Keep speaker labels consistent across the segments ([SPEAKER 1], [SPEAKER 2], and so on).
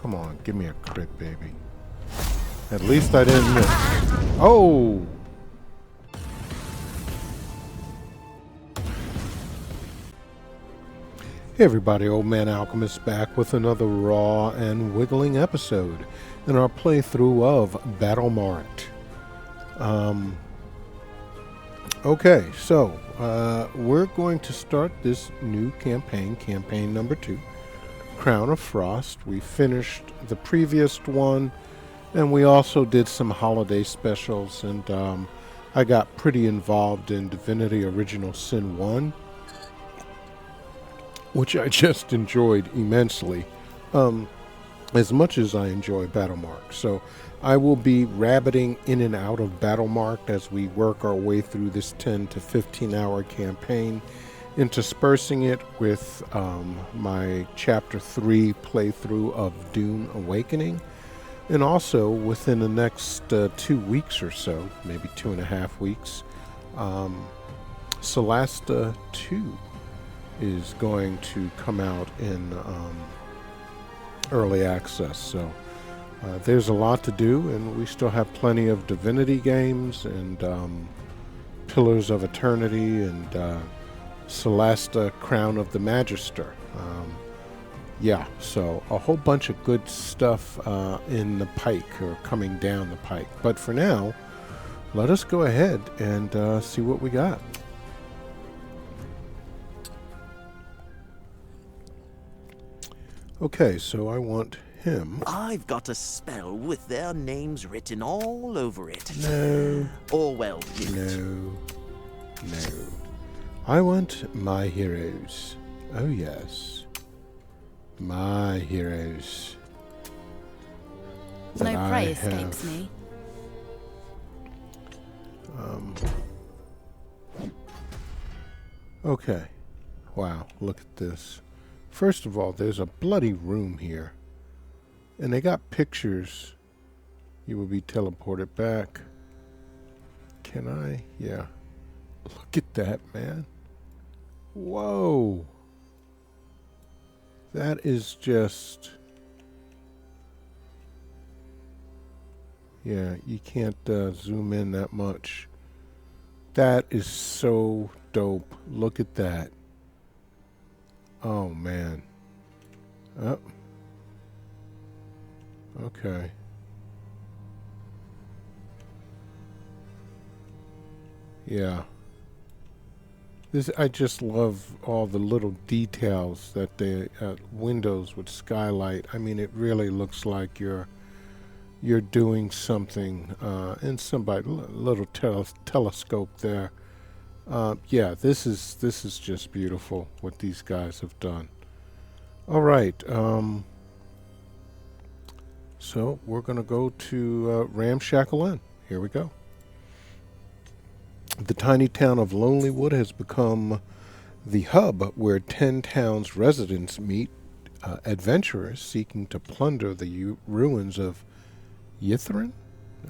[SPEAKER 1] Come on, give me a crit, baby. At least I didn't miss. Oh! Hey everybody, Old Man Alchemist back with another raw and wiggling episode in our playthrough of Battlemarked. Okay, so we're going to start this new campaign number 2, Crown of Frost. We finished the previous one, and we also did some holiday specials, and I got pretty involved in Divinity Original Sin 1, which I just enjoyed immensely, as much as I enjoy Battlemarked. So I will be rabbiting in and out of Battlemarked as we work our way through this 10 to 15 hour campaign, interspersing it with my Chapter 3 playthrough of Dune Awakening. And also, within the next 2 weeks or so, maybe 2.5 weeks, Solasta 2 is going to come out in early access. So there's a lot to do, and we still have plenty of Divinity games and Pillars of Eternity and Solasta Crown of the Magister. Yeah, so a whole bunch of good stuff in the pike, or coming down the pike. But for now, let us go ahead and see what we got. Okay, so I want him.
[SPEAKER 2] I've got a spell with their names written all over it.
[SPEAKER 1] No.
[SPEAKER 2] Orwell did.
[SPEAKER 1] No. I want my heroes. Oh, yes. My heroes.
[SPEAKER 3] No prey escapes me.
[SPEAKER 1] Okay. Wow, look at this. First of all, there's a bloody room here. And they got pictures. You will be teleported back. Can I? Yeah. Look at that, man. Whoa. That is just... Yeah, you can't zoom in that much. That is so dope. Look at that. Oh, man. Oh. Okay. Yeah. I just love all the little details that the windows with skylight. I mean, it really looks like you're doing something in somebody little telescope there. Yeah, this is just beautiful what these guys have done. All right, so we're gonna go to Ramshackle Inn. Here we go. The tiny town of Lonelywood has become the hub where 10 towns residents meet adventurers seeking to plunder the ruins of Yithrin?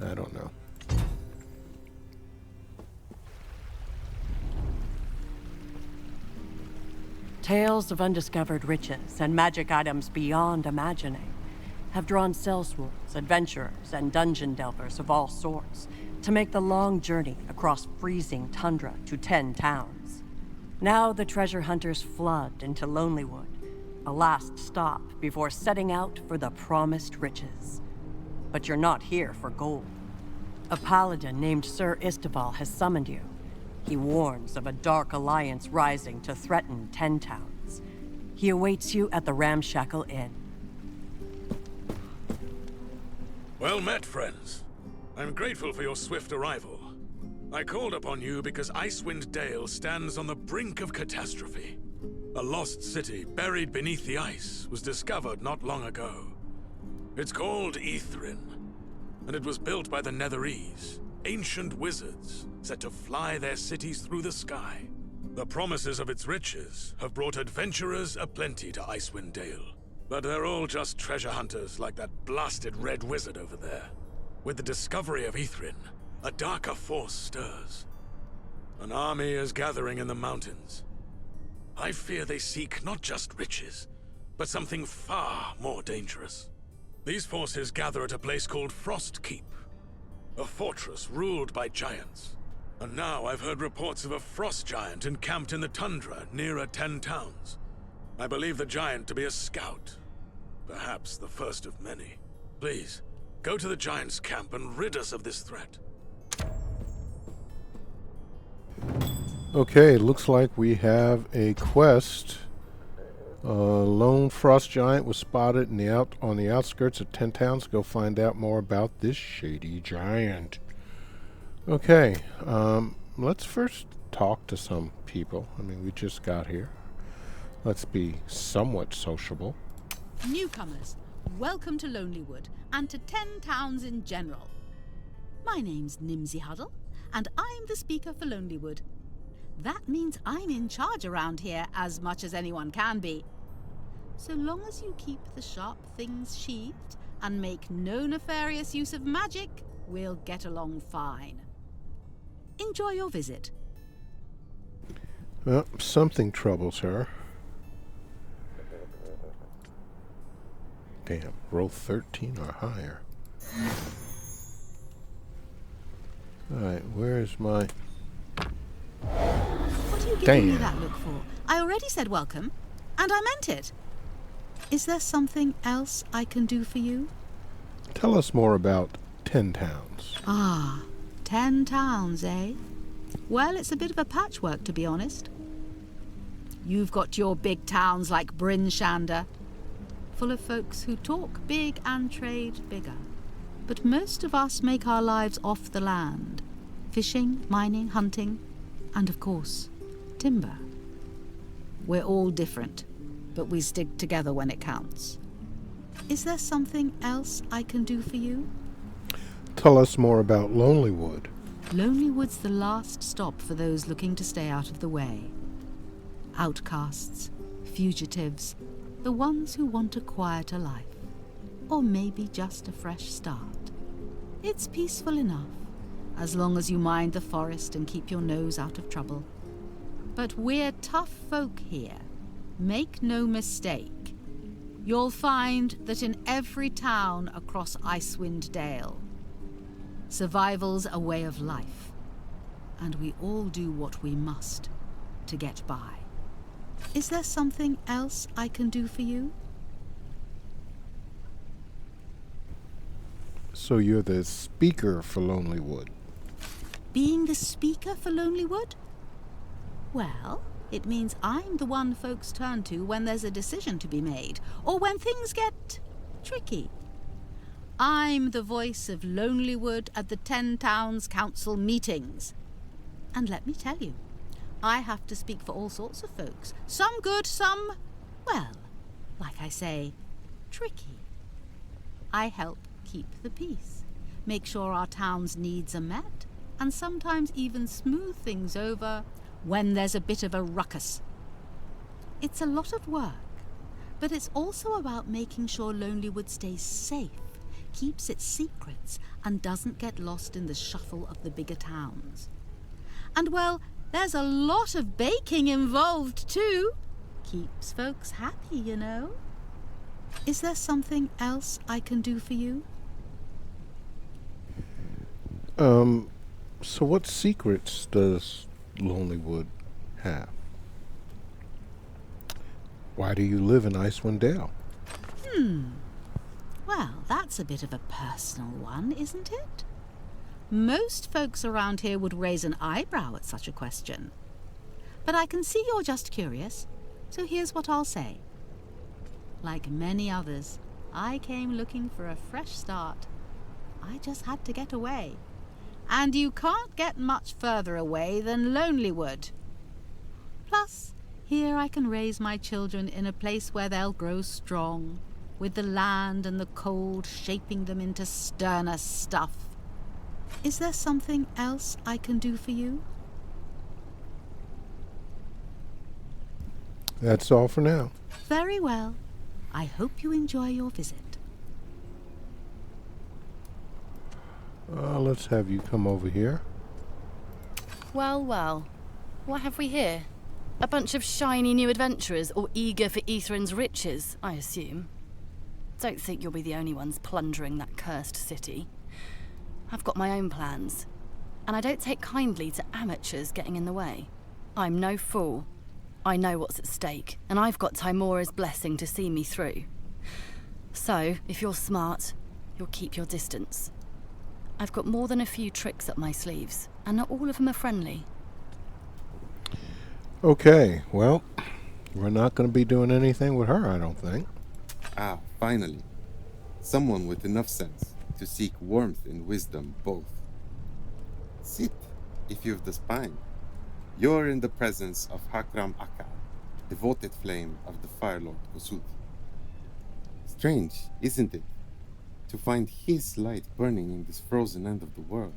[SPEAKER 1] I don't know.
[SPEAKER 4] Tales of undiscovered riches and magic items beyond imagining have drawn sellswords, adventurers, and dungeon delvers of all sorts to make the long journey across freezing tundra to 10 towns. Now the treasure hunters flood into Lonelywood, a last stop before setting out for the promised riches. But you're not here for gold. A paladin named Sir Isteval has summoned you. He warns of a dark alliance rising to threaten 10 towns. He awaits you at the Ramshackle Inn.
[SPEAKER 5] Well met, friends. I'm grateful for your swift arrival. I called upon you because Icewind Dale stands on the brink of catastrophe. A lost city buried beneath the ice was discovered not long ago. It's called Yithrin, and it was built by the Netherese, ancient wizards set to fly their cities through the sky. The promises of its riches have brought adventurers aplenty to Icewind Dale, but they're all just treasure hunters like that blasted red wizard over there. With the discovery of Yithrin, a darker force stirs. An army is gathering in the mountains. I fear they seek not just riches, but something far more dangerous. These forces gather at a place called Frost Keep, a fortress ruled by giants. And now I've heard reports of a frost giant encamped in the tundra nearer 10 towns. I believe the giant to be a scout, perhaps the first of many. Please, go to the giant's camp and rid us of this threat.
[SPEAKER 1] Okay, looks like we have a quest. A lone frost giant was spotted on the outskirts of 10 towns. Go find out more about this shady giant. Okay, let's first talk to some people. I mean, we just got here. Let's be somewhat sociable.
[SPEAKER 3] Newcomers, welcome to Lonelywood and to 10 towns in general. My name's Nimsy Huddle, and I'm the speaker for Lonelywood. That means I'm in charge around here as much as anyone can be. So long as you keep the sharp things sheathed and make no nefarious use of magic, we'll get along fine. Enjoy your visit.
[SPEAKER 1] Well, something troubles her. Damn, roll 13 or higher. Alright, where's my...
[SPEAKER 3] What are you giving me that look for? I already said welcome, and I meant it. Is there something else I can do for you?
[SPEAKER 1] Tell us more about 10 towns.
[SPEAKER 3] Ah, 10 towns, eh? Well, it's a bit of a patchwork, to be honest. You've got your big towns like Bryn Shander, full of folks who talk big and trade bigger. But most of us make our lives off the land. Fishing, mining, hunting, and of course, timber. We're all different, but we stick together when it counts. Is there something else I can do for you?
[SPEAKER 1] Tell us more about Lonelywood.
[SPEAKER 3] Lonelywood's the last stop for those looking to stay out of the way. Outcasts, fugitives, the ones who want a quieter life, or maybe just a fresh start. It's peaceful enough, as long as you mind the forest and keep your nose out of trouble. But we're tough folk here. Make no mistake. You'll find that in every town across Icewind Dale, survival's a way of life, and we all do what we must to get by. Is there something else I can do for you?
[SPEAKER 1] So you're the speaker for Lonelywood.
[SPEAKER 3] Being the speaker for Lonelywood? Well, it means I'm the one folks turn to when there's a decision to be made, or when things get tricky. I'm the voice of Lonelywood at the 10 Towns Council meetings. And let me tell you, I have to speak for all sorts of folks. Some good, some, well, like I say, tricky. I help keep the peace, make sure our town's needs are met, and sometimes even smooth things over when there's a bit of a ruckus. It's a lot of work, but it's also about making sure Lonelywood stays safe, keeps its secrets, and doesn't get lost in the shuffle of the bigger towns. And well, there's a lot of baking involved too. Keeps folks happy, you know. Is there something else I can do for you?
[SPEAKER 1] So what secrets does Lonelywood have? Why do you live in Icewind Dale?
[SPEAKER 3] Well, that's a bit of a personal one, isn't it? Most folks around here would raise an eyebrow at such a question. But I can see you're just curious, so here's what I'll say. Like many others, I came looking for a fresh start. I just had to get away. And you can't get much further away than Lonelywood. Plus, here I can raise my children in a place where they'll grow strong, with the land and the cold shaping them into sterner stuff. Is there something else I can do for you?
[SPEAKER 1] That's all for now.
[SPEAKER 3] Very well. I hope you enjoy your visit.
[SPEAKER 1] Let's have you come over here.
[SPEAKER 6] Well, well. What have we here? A bunch of shiny new adventurers, all eager for Etherin's riches, I assume. Don't think you'll be the only ones plundering that cursed city. I've got my own plans, and I don't take kindly to amateurs getting in the way. I'm no fool. I know what's at stake, and I've got Timora's blessing to see me through. So, if you're smart, you'll keep your distance. I've got more than a few tricks up my sleeves, and not all of them are friendly.
[SPEAKER 1] Okay, well, we're not going to be doing anything with her, I don't think.
[SPEAKER 7] Ah, finally. Someone with enough sense to seek warmth and wisdom both. Sit, if you've the spine. You're in the presence of Hakram Akka, devoted flame of the Fire Lord Kusud. Strange, isn't it, to find his light burning in this frozen end of the world?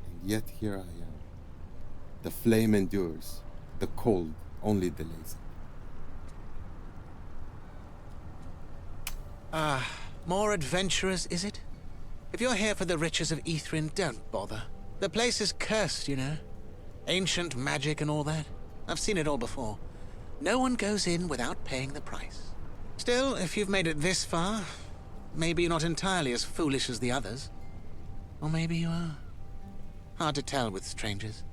[SPEAKER 7] And yet here I am. The flame endures, the cold only delays it.
[SPEAKER 2] More adventurous, is it? If you're here for the riches of Ithrin, don't bother. The place is cursed, you know. Ancient magic and all that. I've seen it all before. No one goes in without paying the price. Still, if you've made it this far, maybe you're not entirely as foolish as the others. Or maybe you are. Hard to tell with strangers.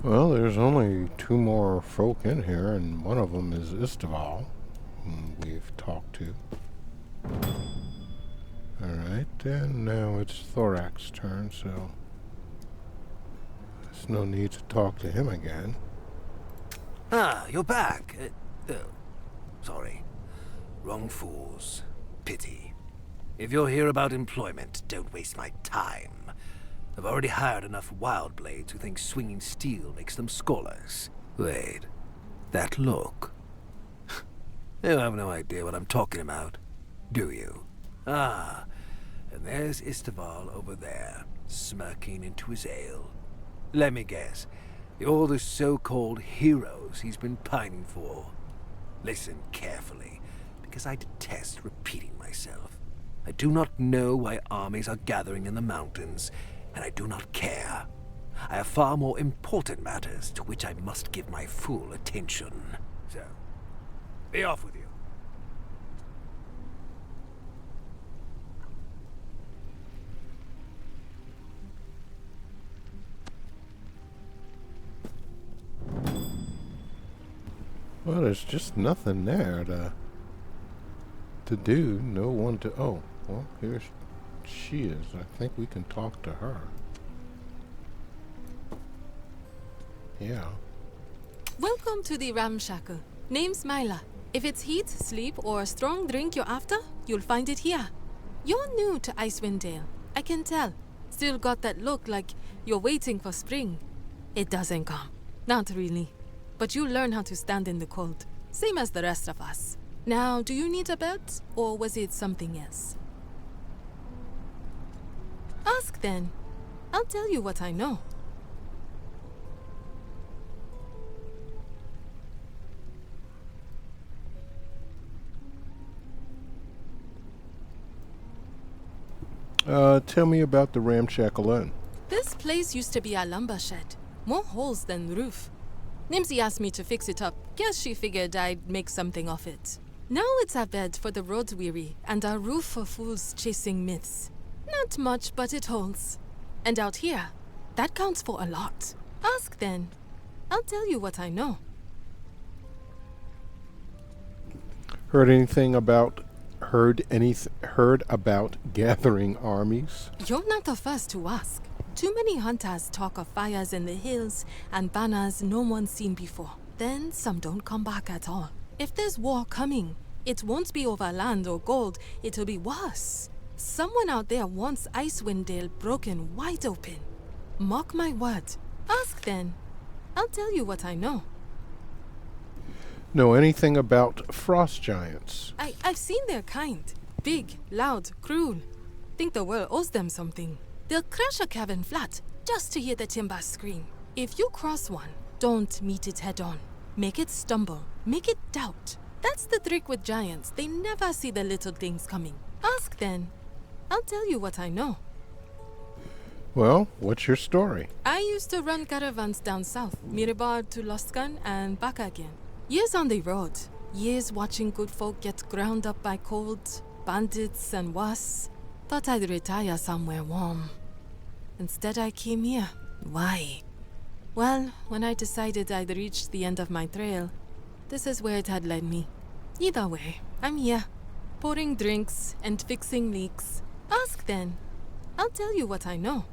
[SPEAKER 1] Well, there's only 2 more folk in here, and one of them is Istaval, whom we've talked to. Alright, and now it's Thorak's turn, so there's no need to talk to him again.
[SPEAKER 8] Ah, you're back. Sorry. Wrong fools. Pity. If you're here about employment, don't waste my time. I've already hired enough wild blades who think swinging steel makes them scholars. Wait, that look? You have no idea what I'm talking about, do you? Ah, and there's Istaval over there, smirking into his ale. Let me guess, you're the so-called heroes he's been pining for. Listen carefully, because I detest repeating myself. I do not know why armies are gathering in the mountains, and I do not care. I have far more important matters to which I must give my full attention. So, be off with you.
[SPEAKER 1] Well, there's just nothing there to do. No one to... Oh, well, here she is. I think we can talk to her. Yeah.
[SPEAKER 9] Welcome to the Ramshackle. Name's Myla. If it's heat, sleep, or a strong drink you're after, you'll find it here. You're new to Icewind Dale. I can tell. Still got that look like you're waiting for spring. It doesn't come. Not really. But you'll learn how to stand in the cold. Same as the rest of us. Now, do you need a bed, or was it something else? Ask then. I'll tell you what I know.
[SPEAKER 1] Tell me about the Ramshackle Inn.
[SPEAKER 9] This place used to be a lumber shed. More holes than roof. Nimsy asked me to fix it up. Guess she figured I'd make something of it. Now it's a bed for the road-weary and a roof for fools chasing myths. Not much, but it holds. And out here, that counts for a lot. Ask then. I'll tell you what I know.
[SPEAKER 1] Heard about gathering armies?
[SPEAKER 9] You're not the first to ask. Too many hunters talk of fires in the hills and banners no one's seen before. Then some don't come back at all. If there's war coming, it won't be over land or gold, it'll be worse. Someone out there wants Icewind Dale broken wide open. Mark my word. Ask then. I'll tell you what I know.
[SPEAKER 1] Know anything about frost giants?
[SPEAKER 9] I've seen their kind. Big, loud, cruel. Think the world owes them something. They'll crash a cavern flat just to hear the timbers scream. If you cross one, don't meet it head on. Make it stumble. Make it doubt. That's the trick with giants. They never see the little things coming. Ask then. I'll tell you what I know.
[SPEAKER 1] Well, what's your story?
[SPEAKER 9] I used to run caravans down south, Mirabar to Loscan and back again. Years on the road. Years watching good folk get ground up by cold, bandits and was. Thought I'd retire somewhere warm. Instead I came here. Why? Well, when I decided I'd reached the end of my trail, this is where it had led me. Either way, I'm here. Pouring drinks and fixing leaks. Ask then. I'll tell you what I know.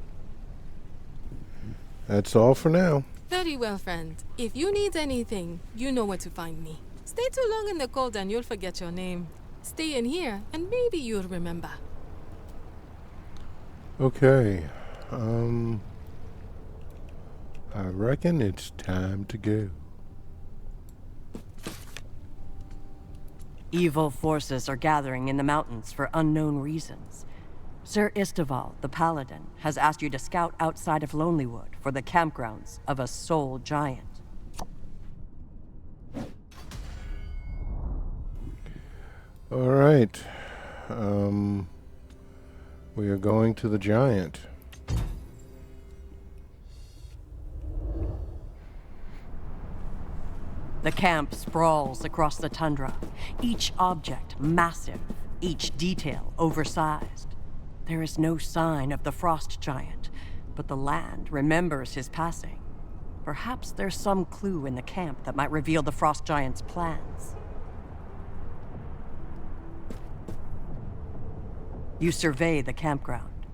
[SPEAKER 1] That's all for now.
[SPEAKER 9] Very well, friend. If you need anything, you know where to find me. Stay too long in the cold and you'll forget your name. Stay in here and maybe you'll remember.
[SPEAKER 1] Okay. I reckon it's time to go.
[SPEAKER 4] Evil forces are gathering in the mountains for unknown reasons. Sir Istival, the Paladin, has asked you to scout outside of Lonelywood for the campgrounds of a soul giant.
[SPEAKER 1] All right. We are going to the giant.
[SPEAKER 4] The camp sprawls across the tundra, each object massive, each detail oversized. There is no sign of the frost giant, but the land remembers his passing. Perhaps there's some clue in the camp that might reveal the frost giant's plans. You survey the campground.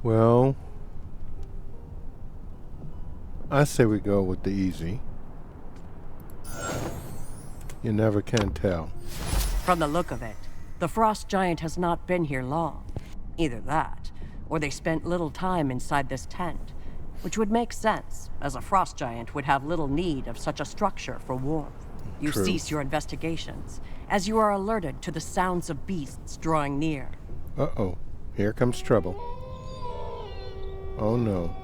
[SPEAKER 1] Well, I say we go with the easy. You never can tell.
[SPEAKER 4] From the look of it, the frost giant has not been here long. Either that, or they spent little time inside this tent, which would make sense, as a frost giant would have little need of such a structure for warmth. You
[SPEAKER 1] True.
[SPEAKER 4] cease your investigations, as you are alerted to the sounds of beasts drawing near.
[SPEAKER 1] Uh-oh. Here comes trouble. Oh, no.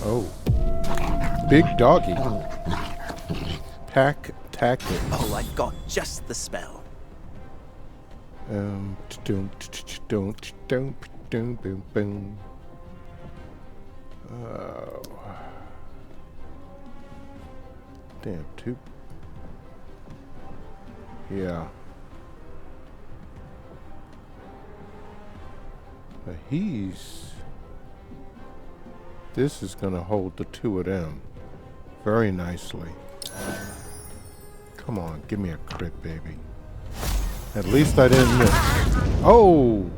[SPEAKER 1] Oh. Big doggy. Tactics.
[SPEAKER 10] Oh, I've got just the spell.
[SPEAKER 1] Don't, boom, boom. Oh. Damn, too. Yeah. But this is gonna hold the two of them very nicely. Come on, give me a crit, baby. At least I didn't miss. Oh!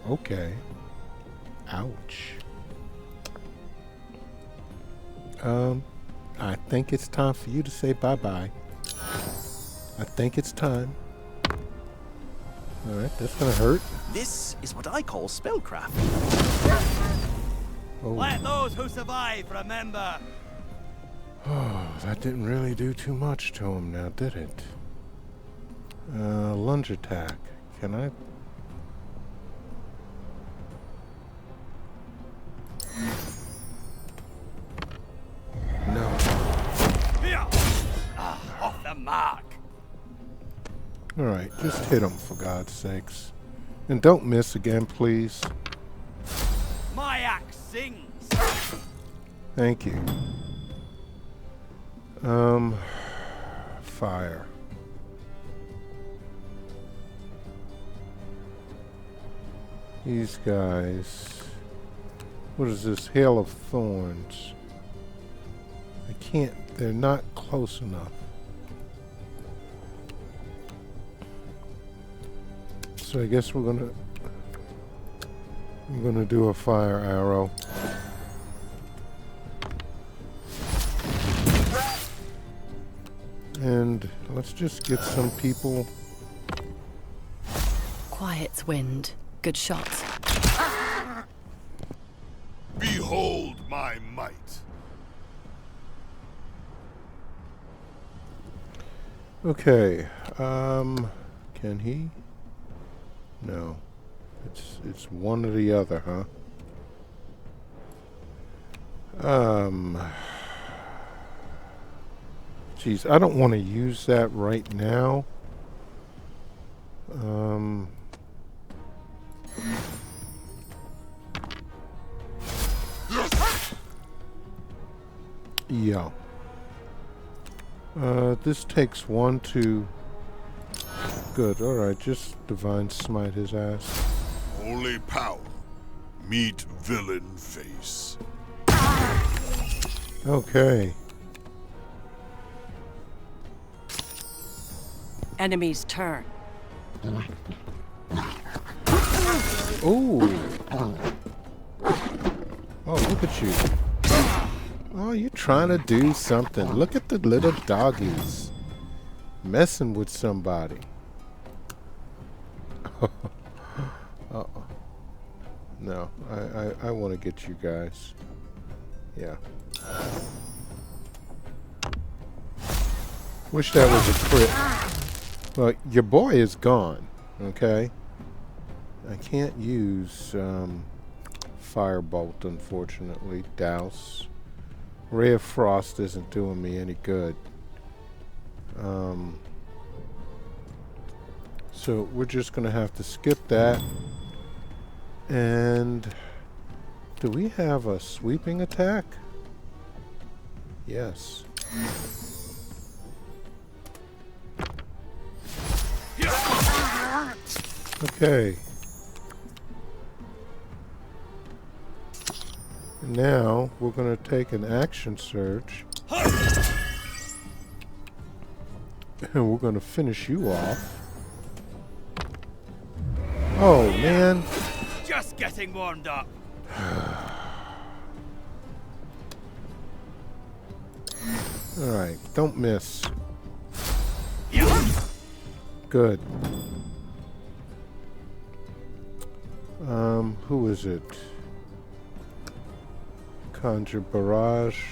[SPEAKER 1] Okay. Ouch. I think it's time for you to say bye-bye. I think it's time. Alright, that's gonna hurt.
[SPEAKER 10] This is what I call spellcraft.
[SPEAKER 1] Oh.
[SPEAKER 11] Let those who survive remember.
[SPEAKER 1] Oh, that didn't really do too much to him now, did it? Lunge attack. Can I? No.
[SPEAKER 11] Here! Off the mark.
[SPEAKER 1] Alright, just hit him for God's sakes. And don't miss again, please.
[SPEAKER 11] My axe sings.
[SPEAKER 1] Thank you. Fire. These guys. What is this? Hail of Thorns. I can't. They're not close enough. So I guess I'm gonna do a fire arrow. And let's just get some people.
[SPEAKER 6] Quiet's wind. Good shot.
[SPEAKER 12] Behold my might.
[SPEAKER 1] Okay. Can he? No. It's one or the other, huh? Geez, I don't want to use that right now. Yeah. This takes 1 to... Good, alright, just Divine Smite his ass.
[SPEAKER 12] Holy power. Meet villain face.
[SPEAKER 1] Okay.
[SPEAKER 4] Enemy's turn.
[SPEAKER 1] Ooh. Oh, look at you. Oh, you're trying to do something. Look at the little doggies. Messing with somebody. Uh-oh. No, I want to get you guys. Yeah. Wish that was a crit. Well, your boy is gone. Okay. I can't use Firebolt, unfortunately. Douse. Ray of Frost isn't doing me any good. So we're just gonna have to skip that. And do we have a sweeping attack? Yes. Okay. Now we're going to take an action surge. And we're going to finish you off. Oh, man.
[SPEAKER 11] Just getting warmed up.
[SPEAKER 1] Alright, don't miss. Good. Who is it? Conjure Barrage.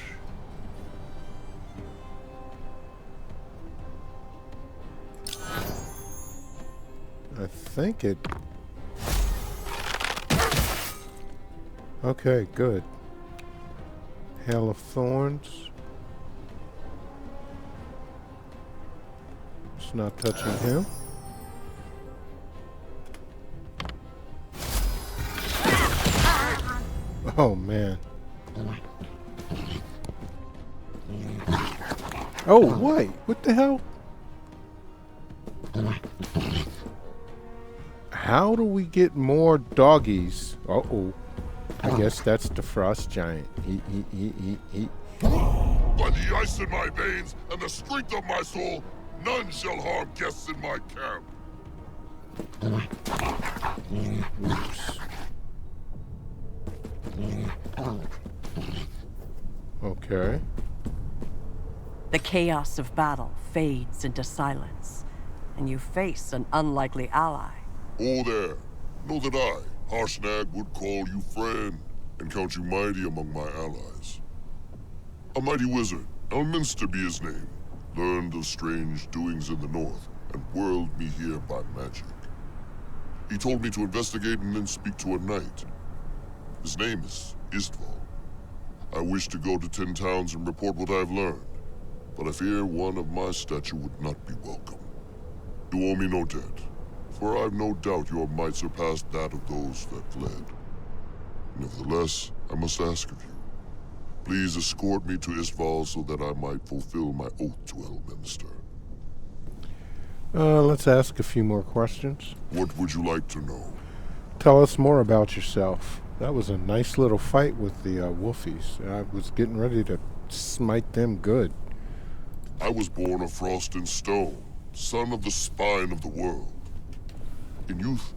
[SPEAKER 1] I think it... Okay, good. Hail of Thorns. It's not touching him. Oh, man. Oh, wait. What the hell? How do we get more doggies? Uh-oh. I guess that's the Frost Giant.
[SPEAKER 12] By the ice in my veins and the strength of my soul, none shall harm guests in my camp.
[SPEAKER 1] Oops. Okay.
[SPEAKER 4] The chaos of battle fades into silence, and you face an unlikely ally.
[SPEAKER 12] Oh there. Know that I, Harshnag, would call you friend and count you mighty among my allies. A mighty wizard, Elminster be his name, learned of strange doings in the north and whirled me here by magic. He told me to investigate and then speak to a knight. His name is Istval. I wish to go to 10 towns and report what I've learned, but I fear one of my stature would not be welcome. You owe me no debt, for I've no doubt your might surpassed that of those that fled. Nevertheless, I must ask of you, please escort me to Istval so that I might fulfill my oath to Elminster.
[SPEAKER 1] Let's ask a few more questions.
[SPEAKER 12] What would you like to know?
[SPEAKER 1] Tell us more about yourself. That was a nice little fight with the Wolfies. I was getting ready to smite them good.
[SPEAKER 12] I was born of frost and stone, son of the spine of the world. In youth,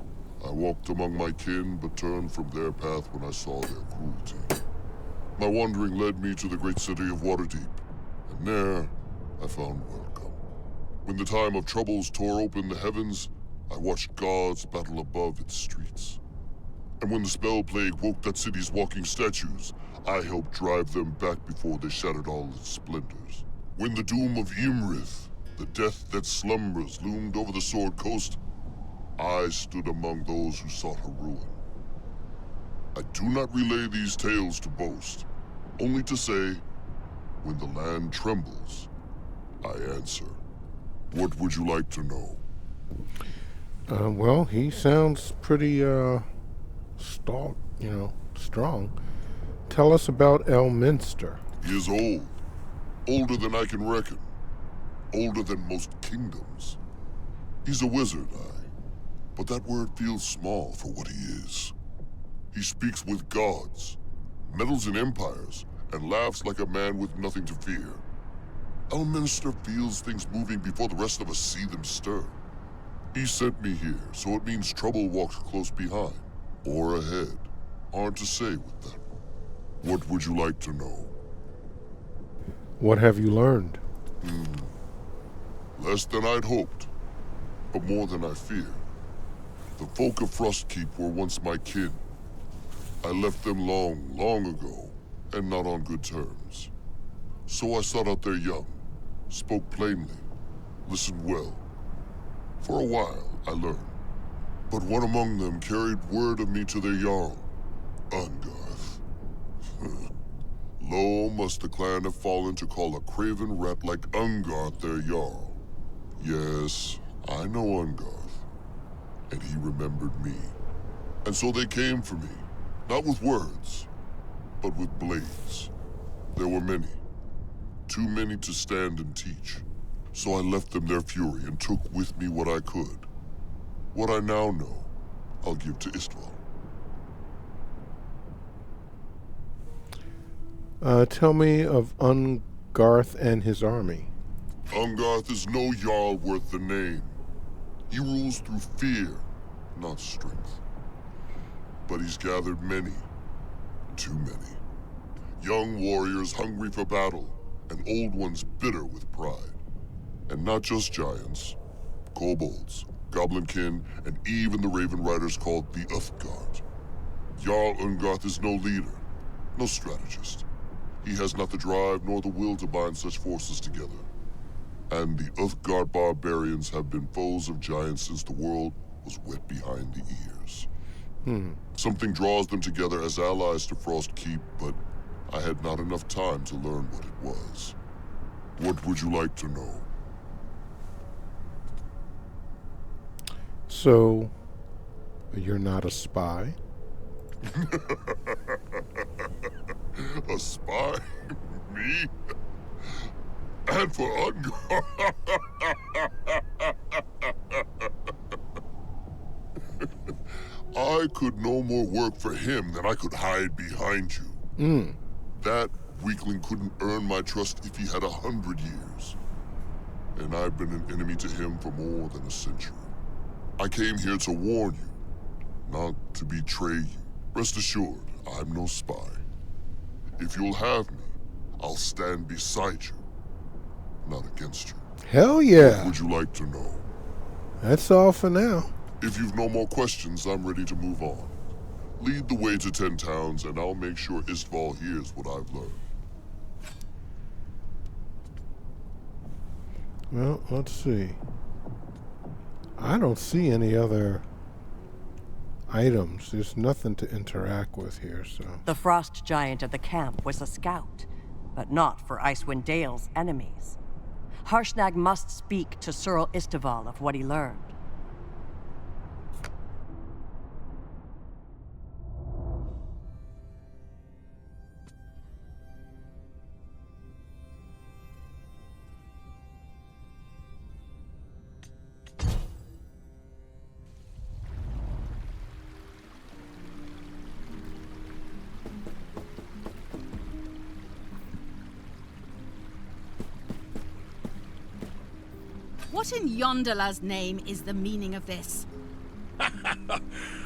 [SPEAKER 12] I walked among my kin, but turned from their path when I saw their cruelty. My wandering led me to the great city of Waterdeep, and there I found welcome. When the time of troubles tore open the heavens, I watched gods battle above its streets. And when the spell plague woke that city's walking statues, I helped drive them back before they shattered all its splendors. When the doom of Ymrith, the death that slumbers, loomed over the Sword Coast, I stood among those who sought her ruin. I do not relay these tales to boast, only to say, when the land trembles, I answer. What would you like to know?
[SPEAKER 1] Well, he sounds pretty, strong. Tell us about Elminster.
[SPEAKER 12] He is old. Older than I can reckon. Older than most kingdoms. He's a wizard, but that word feels small for what he is. He speaks with gods, meddles in empires, and laughs like a man with nothing to fear. Elminster feels things moving before the rest of us see them stir. He sent me here, so it means trouble walks close behind, or ahead. Hard to say with them. What would you like to know?
[SPEAKER 1] What have you learned?
[SPEAKER 12] Less than I'd hoped, but more than I feared. The folk of Frostkeep were once my kin. I left them long, long ago, and not on good terms. So I sought out their young, spoke plainly, listened well. For a while, I learned. But one among them carried word of me to their Jarl, Ungarth. Lo, must the clan have fallen to call a craven rat like Ungarth their Jarl. Yes, I know Ungarth. And he remembered me. And so they came for me, not with words, but with blades. There were many. Too many to stand and teach. So I left them their fury and took with me what I could. What I now know, I'll give to Istval.
[SPEAKER 1] Tell me of Ungarth and his army.
[SPEAKER 12] Ungarth is no Jarl worth the name. He rules through fear, not strength. But he's gathered many, too many. Young warriors hungry for battle, and old ones bitter with pride. And not just giants, kobolds, goblinkin, and even the Raven Riders called the Uthgard. Jarl Ungarth is no leader, no strategist. He has not the drive nor the will to bind such forces together. And the Uthgard barbarians have been foes of giants since the world was wet behind the ears. Something draws them together as allies to Frostkeep, but I had not enough time to learn what it was. What would you like to know?
[SPEAKER 1] So, you're not a spy?
[SPEAKER 12] A spy? Me? And for Ungarth? I could no more work for him than I could hide behind you. That weakling couldn't earn my trust if he had 100 years. And I've been an enemy to him for more than a century. I came here to warn you, not to betray you. Rest assured, I'm no spy. If you'll have me, I'll stand beside you, not against you.
[SPEAKER 1] Hell yeah.
[SPEAKER 12] What would you like to know?
[SPEAKER 1] That's all for now.
[SPEAKER 12] If you've no more questions, I'm ready to move on. Lead the way to 10 towns, and I'll make sure Istval hears what I've learned.
[SPEAKER 1] Well, let's see. I don't see any other items. There's nothing to interact with here, so...
[SPEAKER 4] The frost giant of the camp was a scout, but not for Icewind Dale's enemies. Harshnag must speak to Cyril Istval of what he learned.
[SPEAKER 3] What in Yondala's name is the meaning of this?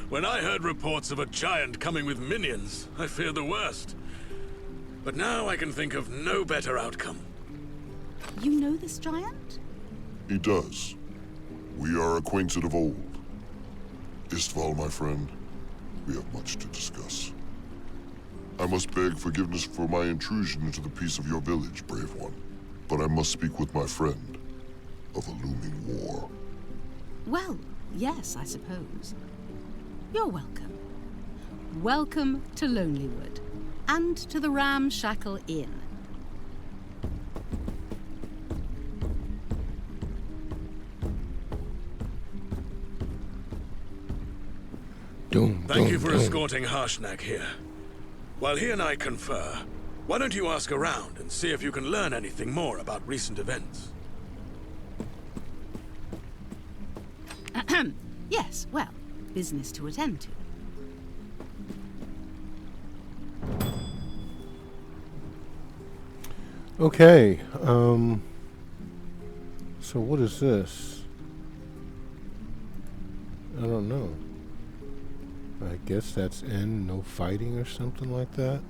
[SPEAKER 5] When I heard reports of a giant coming with minions, I feared the worst. But now I can think of no better outcome.
[SPEAKER 3] You know this giant?
[SPEAKER 12] He does. We are acquainted of old. Istval, my friend, we have much to discuss. I must beg forgiveness for my intrusion into the peace of your village, brave one. But I must speak with my friend of a looming war.
[SPEAKER 3] Well, yes, I suppose. You're welcome. Welcome to Lonelywood, and to the Ramshackle Inn.
[SPEAKER 5] Thank you for escorting Harshnag here. While he and I confer, why don't you ask around and see if you can learn anything more about recent events?
[SPEAKER 3] Yes, well, business to attend to.
[SPEAKER 1] Okay, so what is this? I don't know. I guess that's end, no fighting or something like that.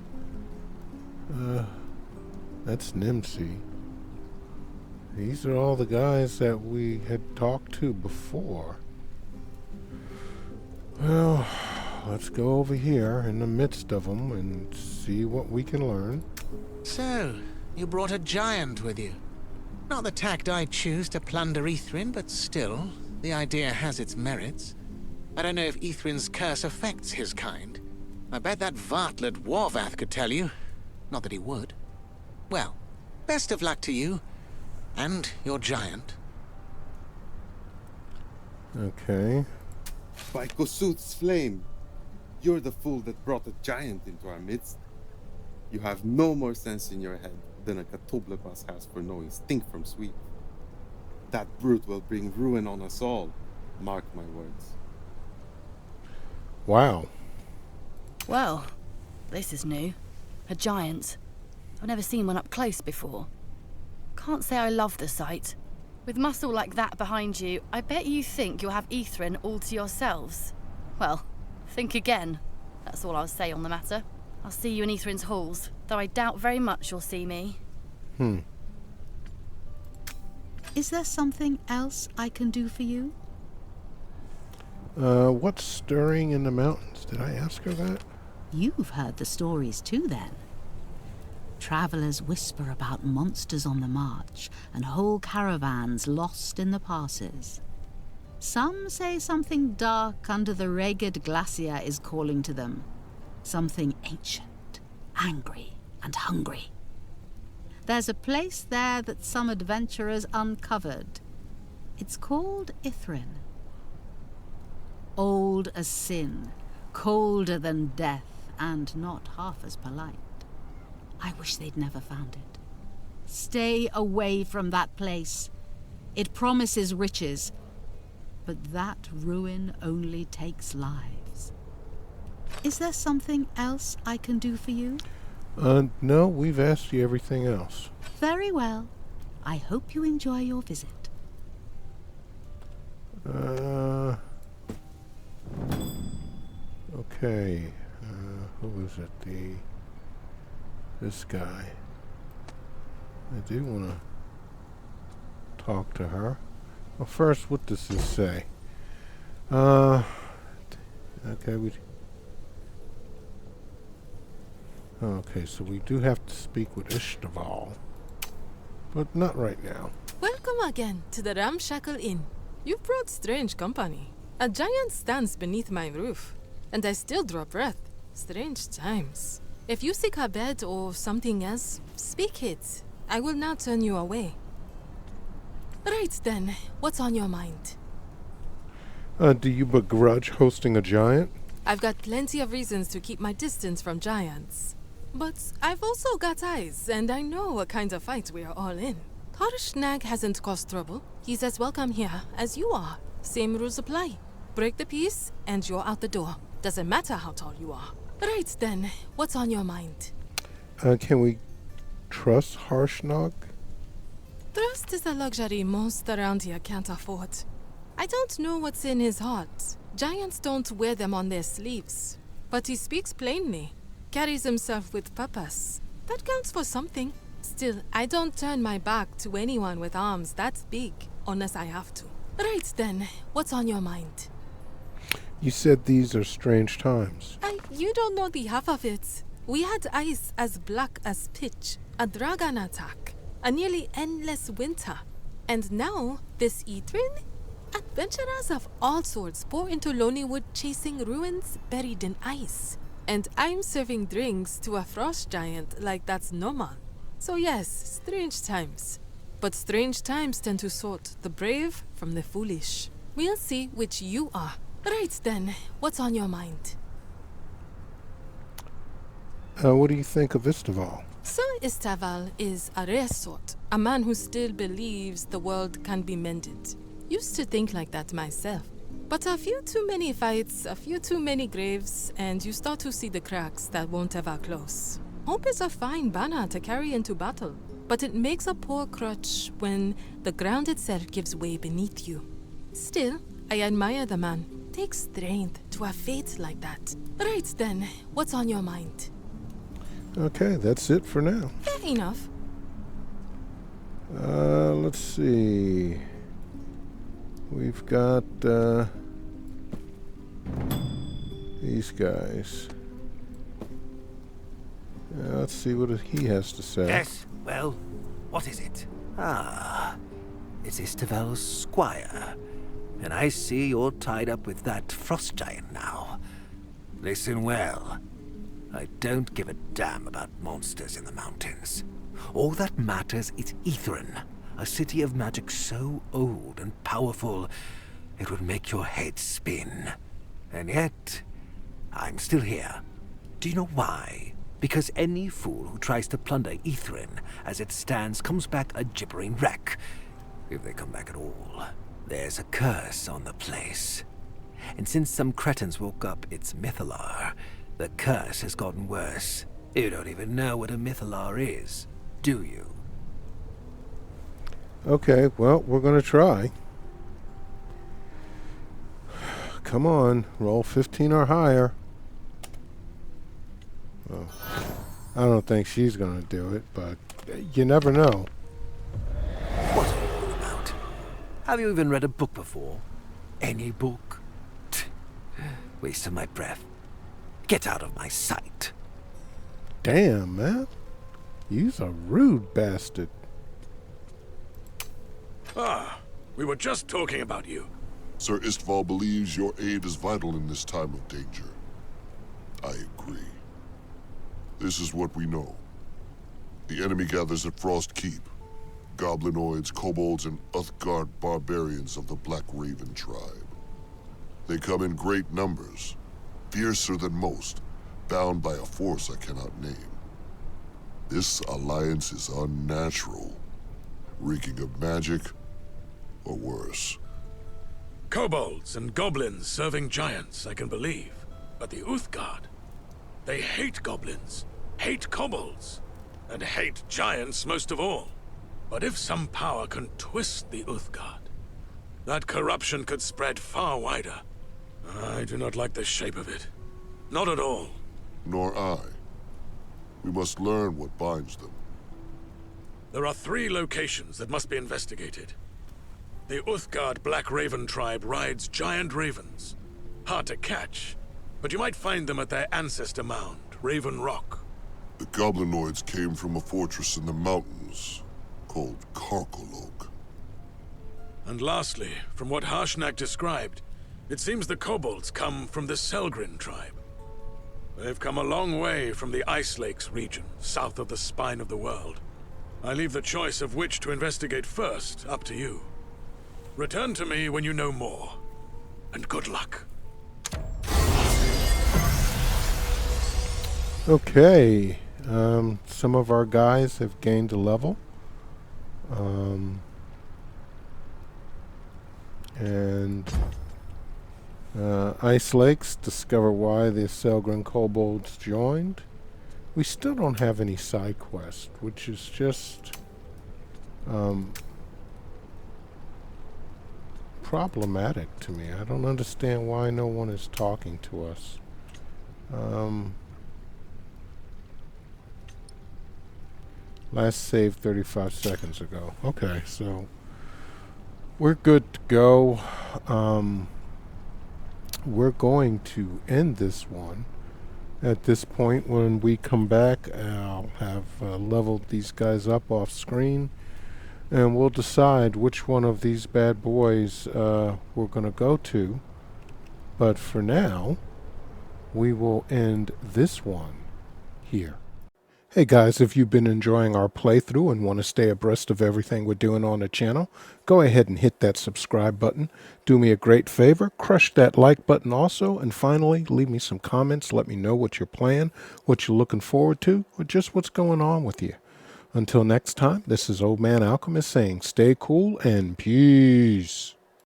[SPEAKER 1] That's Nimsy. These are all the guys that we had talked to before. Well, let's go over here in the midst of them and see what we can learn.
[SPEAKER 2] So, you brought a giant with you. Not the tact I choose to plunder Ithrin, but still, the idea has its merits. I don't know if Ithrin's curse affects his kind. I bet that Vartlet Warvath could tell you. Not that he would. Well, best of luck to you, and your giant.
[SPEAKER 1] Okay.
[SPEAKER 7] By Kossuth's flame, you're the fool that brought a giant into our midst. You have no more sense in your head than a Katoblebas has for knowing stink from sweet. That brute will bring ruin on us all. Mark my words.
[SPEAKER 1] Wow.
[SPEAKER 6] Well, this is new. A giant. I've never seen one up close before. Can't say I love the sight. With muscle like that behind you, I bet you think you'll have Ithrin all to yourselves. Well, think again. That's all I'll say on the matter. I'll see you in Ithrin's halls, though I doubt very much you'll see me.
[SPEAKER 3] Is there something else I can do for you?
[SPEAKER 1] What's stirring in the mountains? Did I ask her that?
[SPEAKER 3] You've heard the stories too, then. Travelers whisper about monsters on the march and whole caravans lost in the passes. Some say something dark under the ragged glacier is calling to them. Something ancient, angry, and hungry. There's a place there that some adventurers uncovered. It's called Ithrin. Old as sin, colder than death, and not half as polite. I wish they'd never found it. Stay away from that place. It promises riches, but that ruin only takes lives. Is there something else I can do for you?
[SPEAKER 1] No, we've asked you everything else.
[SPEAKER 3] Very well. I hope you enjoy your visit.
[SPEAKER 1] Okay. Who is it? This guy. I do want to talk to her. Well, first, what does this say? Okay, Okay, so we do have to speak with Ishtaval. But not right now.
[SPEAKER 9] Welcome again to the Ramshackle Inn. You've brought strange company. A giant stands beneath my roof, and I still draw breath. Strange times. If you seek a bed or something else, speak it. I will not turn you away. Right then, what's on your mind?
[SPEAKER 1] Do you begrudge hosting a giant?
[SPEAKER 9] I've got plenty of reasons to keep my distance from giants. But I've also got eyes, and I know what kind of fight we are all in. Harshnag hasn't caused trouble. He's as welcome here as you are. Same rules apply. Break the peace, and you're out the door. Doesn't matter how tall you are. Right then, what's on your mind?
[SPEAKER 1] Can we trust Harshnag?
[SPEAKER 9] Trust is a luxury most around here can't afford. I don't know what's in his heart. Giants don't wear them on their sleeves. But he speaks plainly. Carries himself with purpose. That counts for something. Still, I don't turn my back to anyone with arms that big, unless I have to. Right then, what's on your mind?
[SPEAKER 1] You said these are strange times.
[SPEAKER 9] You don't know the half of it. We had ice as black as pitch, a dragon attack, a nearly endless winter. And now, this Ithrin? Adventurers of all sorts pour into Lonelywood chasing ruins buried in ice. And I'm serving drinks to a frost giant like that's normal. So yes, strange times. But strange times tend to sort the brave from the foolish. We'll see which you are. Right then, what's on your mind?
[SPEAKER 1] What do you think of Istaval?
[SPEAKER 9] Sir Istaval is a rare sort. A man who still believes the world can be mended. Used to think like that myself. But a few too many fights, a few too many graves, and you start to see the cracks that won't ever close. Hope is a fine banner to carry into battle, but it makes a poor crutch when the ground itself gives way beneath you. Still, I admire the man. Takes strength to have faith like that. Right then, what's on your mind?
[SPEAKER 1] Okay, that's it for now.
[SPEAKER 9] Fair enough.
[SPEAKER 1] Let's see. We've got, these guys. Let's see what he has to say.
[SPEAKER 8] Yes, well, what is it? Ah, it's Istavel's squire. And I see you're tied up with that frost giant now. Listen well. I don't give a damn about monsters in the mountains. All that matters is Ithrin, a city of magic so old and powerful it would make your head spin. And yet, I'm still here. Do you know why? Because any fool who tries to plunder Ithrin as it stands comes back a gibbering wreck. If they come back at all. There's a curse on the place. And since some cretins woke up its Mythalar, the curse has gotten worse. You don't even know what a Mythalar is, do you?
[SPEAKER 1] Okay, well, we're going to try. Come on, roll 15 or higher. Oh, I don't think she's going to do it, but you never know.
[SPEAKER 8] What are you all about? Have you even read a book before? Any book? Waste of my breath. Get out of my sight.
[SPEAKER 1] Damn, man. You's a rude bastard.
[SPEAKER 5] Ah, we were just talking about you.
[SPEAKER 12] Sir Istval believes your aid is vital in this time of danger. I agree. This is what we know. The enemy gathers at Frost Keep. Goblinoids, kobolds, and Uthgard barbarians of the Black Raven tribe. They come in great numbers, fiercer than most, bound by a force I cannot name. This alliance is unnatural, reeking of magic, or worse.
[SPEAKER 5] Kobolds and goblins serving giants, I can believe. But the Uthgard, they hate goblins, hate kobolds, and hate giants most of all. But if some power can twist the Uthgard, that corruption could spread far wider. I do not like the shape of it. Not at all.
[SPEAKER 12] Nor I. We must learn what binds them.
[SPEAKER 5] There are 3 locations that must be investigated. The Uthgard Black Raven tribe rides giant ravens. Hard to catch, but you might find them at their ancestor mound, Raven Rock.
[SPEAKER 12] The Goblinoids came from a fortress in the mountains called Karkolok.
[SPEAKER 5] And lastly, from what Harshnag described, it seems the kobolds come from the Selgrin tribe. They've come a long way from the Ice Lakes region, south of the spine of the world. I leave the choice of which to investigate first up to you. Return to me when you know more, and good luck.
[SPEAKER 1] Okay, some of our guys have gained a level. Ice Lakes, discover why the Selgrin kobolds joined. We still don't have any side quest, which is just problematic to me. I don't understand why no one is talking to us. Last save 35 seconds ago. Okay, so we're good to go. We're going to end this one. At this point, when we come back, I'll have leveled these guys up off screen, and we'll decide which one of these bad boys we're going to go to. But for now, we will end this one here. Hey guys, if you've been enjoying our playthrough and want to stay abreast of everything we're doing on the channel, go ahead and hit that subscribe button. Do me a great favor, crush that like button also, and finally, leave me some comments. Let me know what you're playing, what you're looking forward to, or just what's going on with you. Until next time, this is Old Man Alchemist saying stay cool and peace.